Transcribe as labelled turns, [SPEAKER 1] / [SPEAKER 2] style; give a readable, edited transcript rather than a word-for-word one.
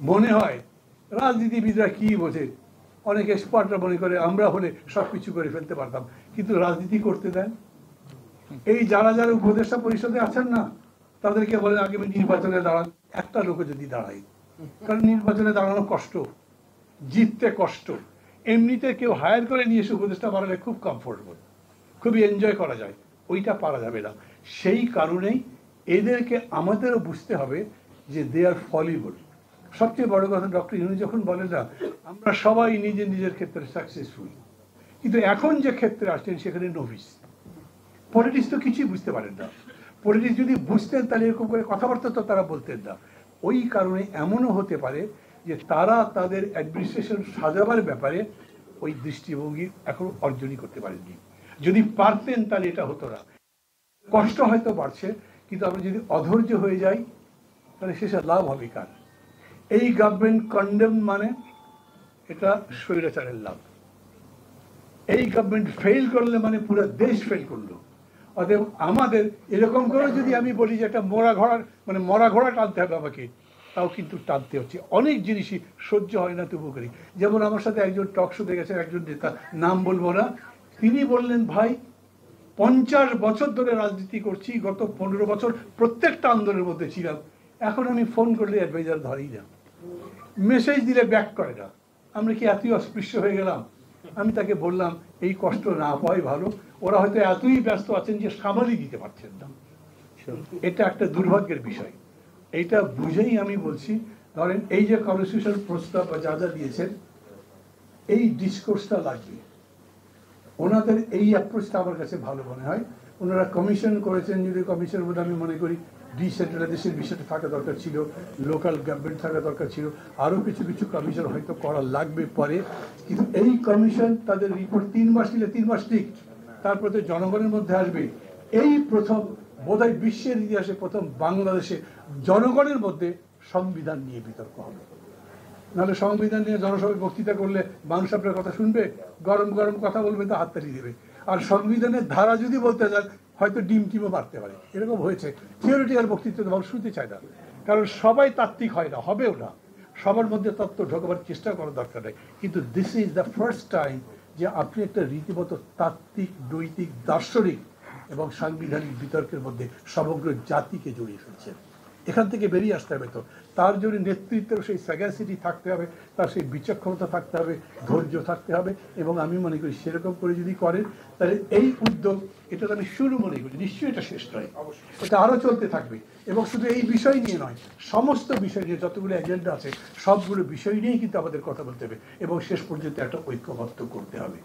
[SPEAKER 1] মনে হয় রাজনীতিবিদরা কি বোঝে, অনেক এক্সপার্টরা মনে করে আমরা হলে সব কিছু করে ফেলতে পারতাম, কিন্তু রাজনীতি করতে দেন। এই যারা যারা উপদেষ্টা পরিষদে আছেন না, তাদেরকে বলেন আগামী নির্বাচনে দাঁড়ান, একটা লোকও যদি দাঁড়ায়, কারণ নির্বাচনে দাঁড়ানো কষ্ট, জিততে কষ্ট। এমনিতে কেউ হায়ার করে নিয়ে এসে উপদেষ্টা বানালে খুব কমফোর্টেবল, খুবই এনজয় করা যায়, ওইটা পারা যাবে না। সেই কারণেই এদেরকে আমাদেরও বুঝতে হবে যে দে আর ফলিবল। সবচেয়ে বড় কথা, ডক্টর ইউনূস যখন বলেন না আমরা সবাই নিজের নিজের ক্ষেত্রে সাকসেসফুল, কিন্তু এখন যে ক্ষেত্রে আসছেন সেখানে নোভিস। পলিটিক্স তো কিছুই বুঝতে পারেন না। পলিটিক্স যদি বুঝতেন তাহলে এরকম করে কথাবার্তা তো তারা বলতেন না। ওই কারণে এমনও হতে পারে যে তারা তাদের অ্যাডমিনিস্ট্রেশন সাজাবার ব্যাপারে ওই দৃষ্টিভঙ্গি এখন অর্জনই করতে পারেননি। যদি পারতেন তাহলে এটা হতো না। কষ্ট হয়তো বাড়ছে, কিন্তু আমরা যদি অধৈর্য হয়ে যাই তাহলে শেষে লাভ হবে কার? এই গভর্নমেন্ট কন্ডেম মানে এটা স্বৈরাচারের লাভ। এই গভর্নমেন্ট ফেল করলে মানে পুরো দেশ ফেল করলো। অতএব আমাদের এরকম করে যদি আমি বলি যে একটা মরা ঘোড়া টানতে হবে আমাকে, তাও কিন্তু টানতে হচ্ছে। অনেক জিনিসই সহ্য হয় না তবু করি। যেমন আমার সাথে একজন টক শোতে গেছেন একজন নেতা, নাম বলবো না, তিনি বললেন ভাই 50 বছর ধরে রাজনীতি করছি, গত 15 বছর প্রত্যেকটা আন্দোলনের মধ্যে ছিলাম, এখন আমি ফোন করলে অ্যাডভাইজার ধরেই না, মেসেজ দিলে ব্যাক করে না। আমরা কি এতই অস্পৃশ্য হয়ে গেলাম? আমি তাকে বললাম এই কষ্ট না পাওয়াই ভালো, ওরা হয়তো এতই ব্যস্ত আছেন যে সামালই দিতে পারছেন না। এটা একটা দুর্ভাগ্যের বিষয়। এইটা বুঝেই আমি বলছি, ধরেন এই যে কনস্টিটিউশন প্রস্তাব বা যা যা দিয়েছেন, এই ডিসকোর্সটা লাগবে। ওনাদের এই অ্যাপ্রোচটা আমার কাছে ভালো মনে হয়। ওনারা কমিশন করেছেন, যদি কমিশনের মধ্যে আমি মনে করি ডিসেন্ট্রালাইজেশন বিষয়টা থাকা দরকার ছিল, লোকাল গভর্নমেন্ট থাকা দরকার ছিল, আরও কিছু কিছু কমিশন হয়তো করা লাগবে পরে। কিন্তু এই কমিশন তাদের রিপোর্ট 3 মাস নিলে 3 মাস ঠিক, তারপরে জনগণের মধ্যে আসবে। এই প্রথম বোধহয় বিশ্বের ইতিহাসে প্রথম বাংলাদেশে জনগণের মধ্যে সংবিধান নিয়ে বিতর্ক হবে। নাহলে সংবিধান নিয়ে জনসভায় বক্তৃতা করলে মানুষ আপনার কথা শুনবে, গরম গরম কথা বলবে তো হাততালি দেবে। আর সংবিধানের ধারা যদি বলতে যান হয়তো ডিম টিমও বাড়তে পারে, এরকম হয়েছে। থিওরিটিক্যাল বক্তৃতা তো মানুষ শুনতে চায় না, কারণ সবাই তাত্ত্বিক হয় না, হবেও না। সবার মধ্যে তত্ত্ব ঢোকাবার চেষ্টা করার দরকার নেই। কিন্তু this is the first time যে আপনি একটা রীতিমতো তাত্ত্বিক, নৈতিক, দার্শনিক এবং সাংবিধানিক বিতর্কের মধ্যে সমগ্র জাতিকে জড়িয়ে ফেলছেন। এখান থেকে বেরিয়ে আসতে হবে। তো তার জন্য নেতৃত্বের সেই স্যাগাসিটি থাকতে হবে, তার সেই বিচক্ষণতা থাকতে হবে, ধৈর্য থাকতে হবে। এবং আমি মনে করি সেরকম করে যদি করেন তাহলে এই উদ্যোগ, এটা আমি শুরু মনে করি, নিশ্চয়ই এটা শেষ নয়, এটা আরও চলতে থাকবে। এবং শুধু এই বিষয় নিয়ে নয়, সমস্ত বিষয় নিয়ে যতগুলো এজেন্ডা আছে সবগুলো বিষয় নিয়েই কিন্তু আমাদের কথা বলতে হবে এবং শেষ পর্যন্ত একটা ঐক্যবদ্ধ করতে হবে।